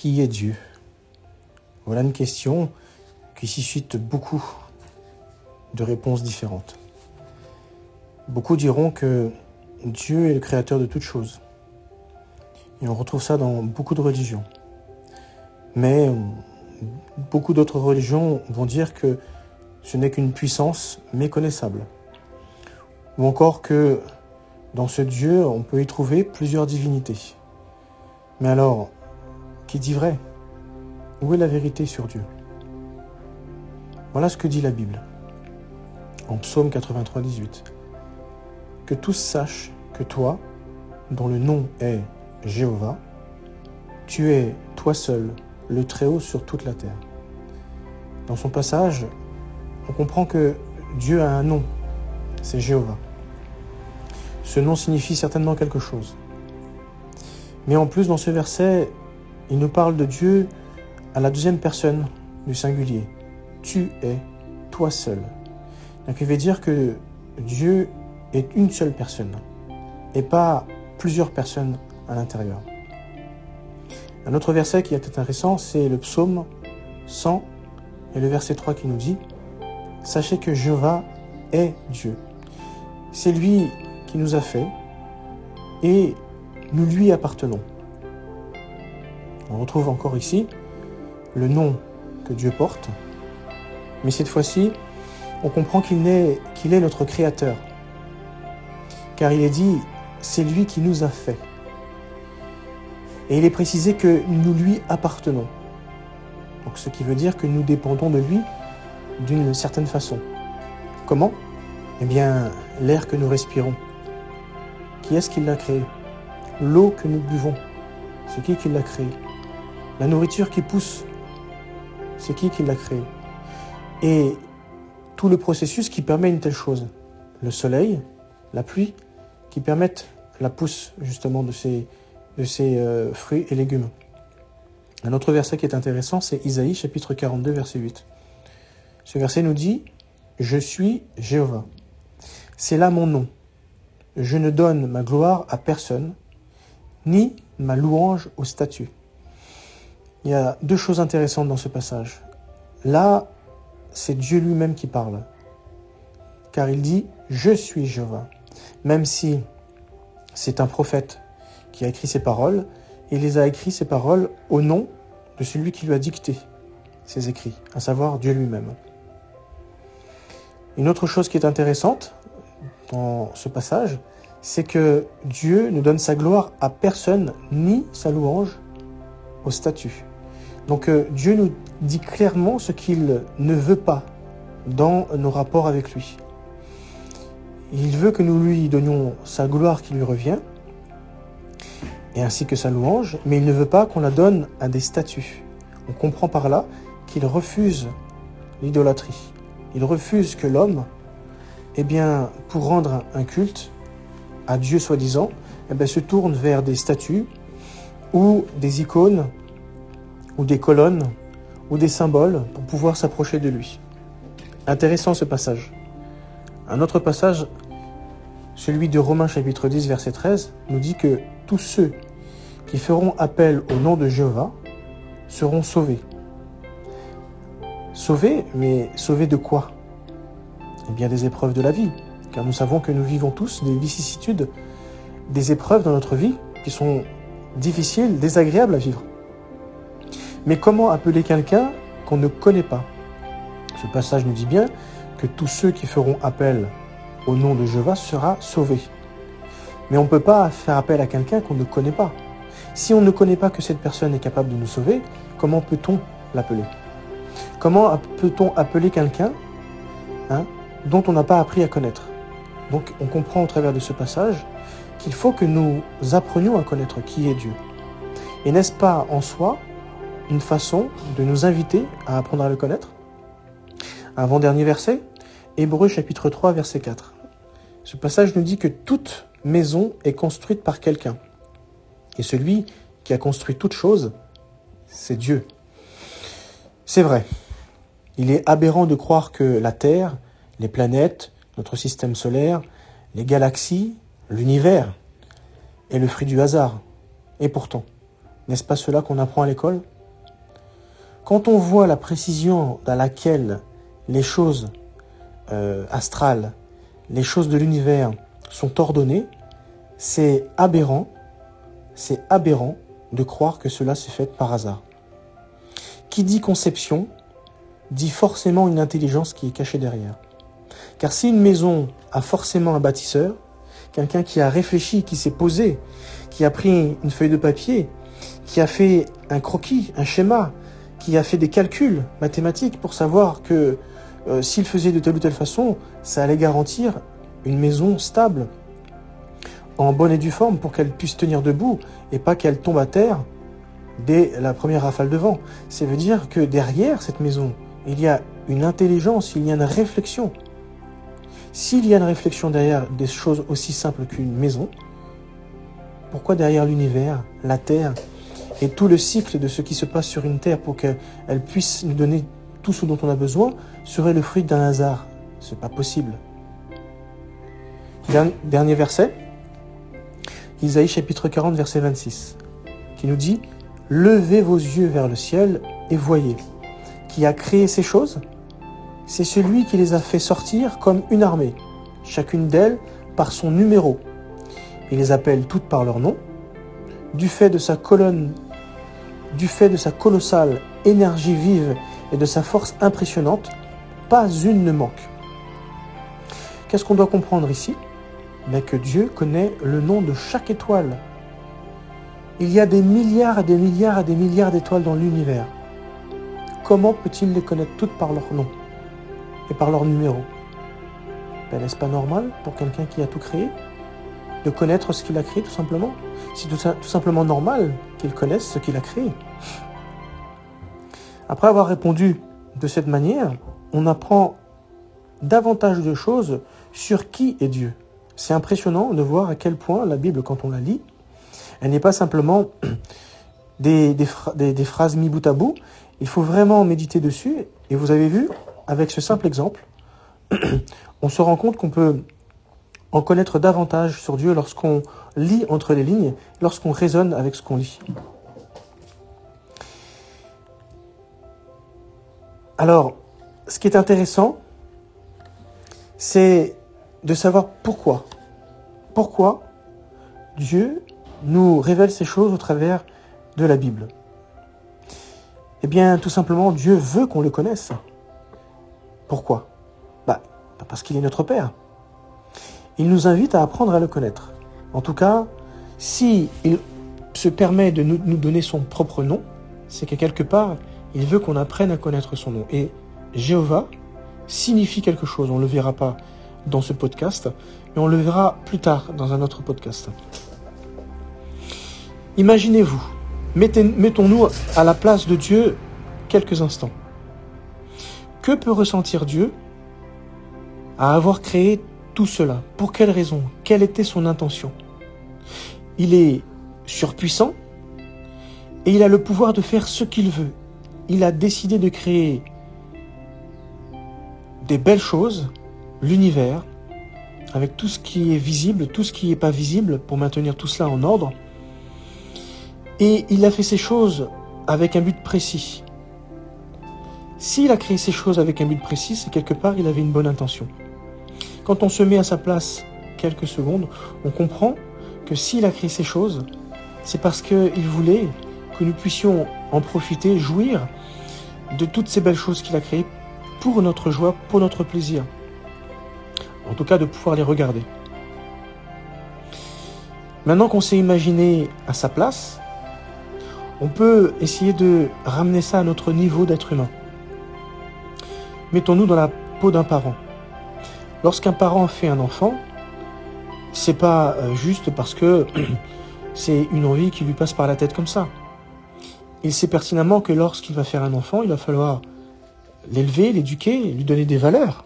Qui est Dieu? Voilà une question qui suscite beaucoup de réponses différentes. Beaucoup diront que Dieu est le créateur de toutes choses. Et on retrouve ça dans beaucoup de religions. Mais beaucoup d'autres religions vont dire que ce n'est qu'une puissance méconnaissable. Ou encore que dans ce Dieu, on peut y trouver plusieurs divinités. Mais alors, qui dit vrai? Où est la vérité sur Dieu? Voilà ce que dit la Bible. En Psaume 83, 18. Que tous sachent que toi, dont le nom est Jéhovah, tu es, toi seul, le Très-Haut sur toute la terre. Dans son passage, on comprend que Dieu a un nom, c'est Jéhovah. Ce nom signifie certainement quelque chose. Mais en plus, dans ce verset, il nous parle de Dieu à la deuxième personne du singulier. Tu es, toi seul. Donc il veut dire que Dieu est une seule personne et pas plusieurs personnes à l'intérieur. Un autre verset qui est intéressant, c'est le psaume 100 et le verset 3 qui nous dit « Sachez que Jéhovah est Dieu. C'est lui qui nous a fait et nous lui appartenons. » On retrouve encore ici le nom que Dieu porte, mais cette fois-ci, on comprend qu'il est notre Créateur. Car il est dit, c'est lui qui nous a fait. Et il est précisé que nous lui appartenons. Donc ce qui veut dire que nous dépendons de lui d'une certaine façon. Comment? Eh bien, l'air que nous respirons. Qui est-ce qui l'a créé? L'eau que nous buvons, c'est qui l'a créé? La nourriture qui pousse, c'est qui l'a créé? Et tout le processus qui permet une telle chose. Le soleil, la pluie, qui permettent la pousse justement de ces fruits et légumes. Un autre verset qui est intéressant, c'est Isaïe chapitre 42, verset 8. Ce verset nous dit « Je suis Jéhovah. C'est là mon nom. Je ne donne ma gloire à personne, ni ma louange aux statues. » Il y a deux choses intéressantes dans ce passage. Là, c'est Dieu lui-même qui parle. Car il dit « Je suis Jéhovah ». Même si c'est un prophète qui a écrit ces paroles, il les a écrit ces paroles au nom de celui qui lui a dicté ces écrits, à savoir Dieu lui-même. Une autre chose qui est intéressante dans ce passage, c'est que Dieu ne donne sa gloire à personne, ni sa louange aux statues. Donc Dieu nous dit clairement ce qu'il ne veut pas dans nos rapports avec lui. Il veut que nous lui donnions sa gloire qui lui revient, et ainsi que sa louange, mais il ne veut pas qu'on la donne à des statues. On comprend par là qu'il refuse l'idolâtrie. Il refuse que l'homme, pour rendre un culte à Dieu soi-disant, se tourne vers des statues ou des icônes ou des colonnes ou des symboles pour pouvoir s'approcher de lui. Intéressant ce passage. Un autre passage, celui de Romains chapitre 10, verset 13, nous dit que tous ceux qui feront appel au nom de Jéhovah seront sauvés. Sauvés, mais sauvés de quoi? Eh bien des épreuves de la vie, car nous savons que nous vivons tous des vicissitudes, des épreuves dans notre vie qui sont difficiles, désagréables à vivre. Mais comment appeler quelqu'un qu'on ne connaît pas? Ce passage nous dit bien que tous ceux qui feront appel au nom de Jéhovah seront sauvés. Mais on ne peut pas faire appel à quelqu'un qu'on ne connaît pas. Si on ne connaît pas que cette personne est capable de nous sauver, comment peut-on l'appeler? Comment peut-on appeler quelqu'un dont on n'a pas appris à connaître? Donc on comprend au travers de ce passage qu'il faut que nous apprenions à connaître qui est Dieu. Et n'est-ce pas en soi une façon de nous inviter à apprendre à le connaître? Avant-dernier verset, Hébreux chapitre 3, verset 4. Ce passage nous dit que toute maison est construite par quelqu'un. Et celui qui a construit toute chose, c'est Dieu. C'est vrai. Il est aberrant de croire que la Terre, les planètes, notre système solaire, les galaxies, l'univers est le fruit du hasard. Et pourtant, n'est-ce pas cela qu'on apprend à l'école? Quand on voit la précision dans laquelle les choses astrales, les choses de l'univers sont ordonnées, c'est aberrant de croire que cela s'est fait par hasard. Qui dit conception, dit forcément une intelligence qui est cachée derrière. Car si une maison a forcément un bâtisseur, quelqu'un qui a réfléchi, qui s'est posé, qui a pris une feuille de papier, qui a fait un croquis, un schéma, qui a fait des calculs mathématiques pour savoir que s'il faisait de telle ou telle façon, ça allait garantir une maison stable, en bonne et due forme, pour qu'elle puisse tenir debout et pas qu'elle tombe à terre dès la première rafale de vent. Ça veut dire que derrière cette maison, il y a une intelligence, il y a une réflexion. S'il y a une réflexion derrière des choses aussi simples qu'une maison, pourquoi derrière l'univers, la Terre et tout le cycle de ce qui se passe sur une Terre pour qu'elle puisse nous donner tout ce dont on a besoin serait le fruit d'un hasard? C'est pas possible. Dernier verset, Isaïe chapitre 40, verset 26, qui nous dit « Levez vos yeux vers le ciel et voyez, qui a créé ces choses, c'est celui qui les a fait sortir comme une armée, chacune d'elles par son numéro. Il les appelle toutes par leur nom. Du fait de sa colossale énergie vive et de sa force impressionnante, pas une ne manque. » Qu'est-ce qu'on doit comprendre ici? Mais que Dieu connaît le nom de chaque étoile. Il y a des milliards et des milliards et des milliards d'étoiles dans l'univers. Comment peut-il les connaître toutes par leur nom et par leur numéro? Ben, n'est-ce pas normal pour quelqu'un qui a tout créé de connaître ce qu'il a créé tout simplement? C'est tout simplement normal qu'il connaisse ce qu'il a créé. Après avoir répondu de cette manière, on apprend davantage de choses sur qui est Dieu. C'est impressionnant de voir à quel point la Bible, quand on la lit, elle n'est pas simplement des phrases mis bout à bout. Il faut vraiment méditer dessus. Et vous avez vu, avec ce simple exemple, on se rend compte qu'on peut en connaître davantage sur Dieu lorsqu'on lit entre les lignes, lorsqu'on raisonne avec ce qu'on lit. Alors, ce qui est intéressant, c'est de savoir pourquoi. Pourquoi Dieu nous révèle ces choses au travers de la Bible. Eh bien, tout simplement, Dieu veut qu'on le connaisse. Pourquoi? Parce qu'il est notre Père. Il nous invite à apprendre à le connaître. En tout cas, s'il se permet de nous donner son propre nom, c'est que quelque part, il veut qu'on apprenne à connaître son nom. Et Jéhovah signifie quelque chose. On ne le verra pas dans ce podcast, mais on le verra plus tard dans un autre podcast. Imaginez-vous, mettons-nous à la place de Dieu quelques instants. Que peut ressentir Dieu à avoir créé tout cela? Pour quelle raison? Quelle était son intention? Il est surpuissant et il a le pouvoir de faire ce qu'il veut. Il a décidé de créer des belles choses, l'univers, avec tout ce qui est visible, tout ce qui n'est pas visible, pour maintenir tout cela en ordre. Et il a fait ces choses avec un but précis. S'il a créé ces choses avec un but précis, c'est quelque part, il avait une bonne intention. Quand on se met à sa place quelques secondes, on comprend que s'il a créé ces choses, c'est parce qu'il voulait que nous puissions en profiter, jouir de toutes ces belles choses qu'il a créées pour notre joie, pour notre plaisir. En tout cas, de pouvoir les regarder. Maintenant qu'on s'est imaginé à sa place, on peut essayer de ramener ça à notre niveau d'être humain. Mettons-nous dans la peau d'un parent. Lorsqu'un parent fait un enfant, c'est pas juste parce que c'est une envie qui lui passe par la tête comme ça. Il sait pertinemment que lorsqu'il va faire un enfant, il va falloir l'élever, l'éduquer, lui donner des valeurs.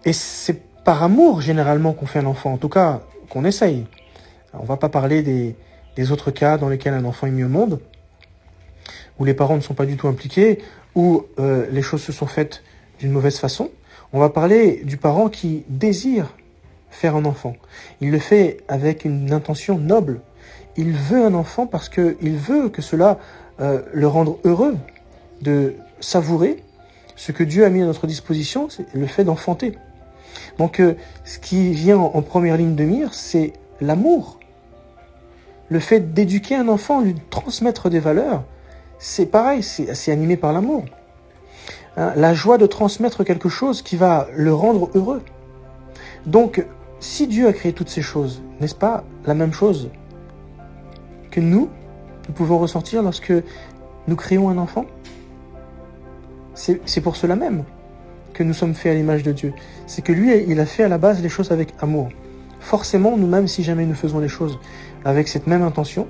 Et c'est par amour, généralement, qu'on fait un enfant. En tout cas, qu'on essaye. Alors, on va pas parler des autres cas dans lesquels un enfant est mis au monde, où les parents ne sont pas du tout impliqués, où les choses se sont faites d'une mauvaise façon. On va parler du parent qui désire faire un enfant. Il le fait avec une intention noble. Il veut un enfant parce qu'il veut que cela le rendre heureux de savourer ce que Dieu a mis à notre disposition, c'est le fait d'enfanter. Donc, ce qui vient en première ligne de mire, c'est l'amour. Le fait d'éduquer un enfant, lui transmettre des valeurs, c'est pareil, c'est animé par l'amour. Hein, la joie de transmettre quelque chose qui va le rendre heureux. Donc, si Dieu a créé toutes ces choses, n'est-ce pas la même chose que nous pouvons ressentir lorsque nous créons un enfant? C'est pour cela même que nous sommes faits à l'image de Dieu. C'est que lui, il a fait à la base les choses avec amour. Forcément, nous-mêmes, si jamais nous faisons les choses avec cette même intention,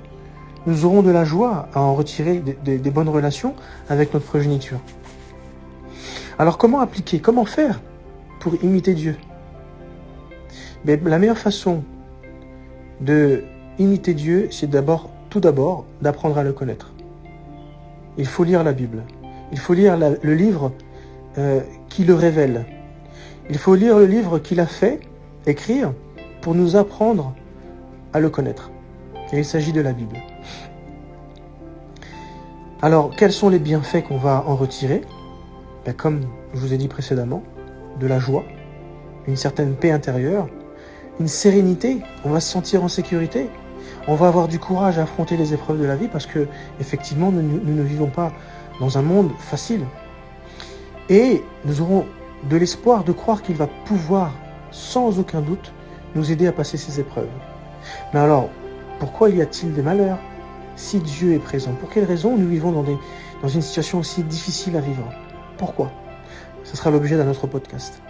nous aurons de la joie à en retirer des bonnes relations avec notre progéniture. Alors, comment appliquer? Comment faire pour imiter Dieu? Mais la meilleure façon de imiter Dieu, c'est tout d'abord, d'apprendre à le connaître. Il faut lire la Bible. Il faut lire le livre qui le révèle. Il faut lire le livre qu'il a fait écrire pour nous apprendre à le connaître. Et il s'agit de la Bible. Alors, quels sont les bienfaits qu'on va en retirer? Comme je vous ai dit précédemment, de la joie, une certaine paix intérieure, une sérénité, on va se sentir en sécurité, on va avoir du courage à affronter les épreuves de la vie parce que, effectivement, nous ne vivons pas dans un monde facile. Et nous aurons de l'espoir de croire qu'il va pouvoir, sans aucun doute, nous aider à passer ces épreuves. Mais alors, pourquoi y a-t-il des malheurs si Dieu est présent? Pour quelles raisons nous vivons dans une situation aussi difficile à vivre? Pourquoi? Ce sera l'objet d'un autre podcast.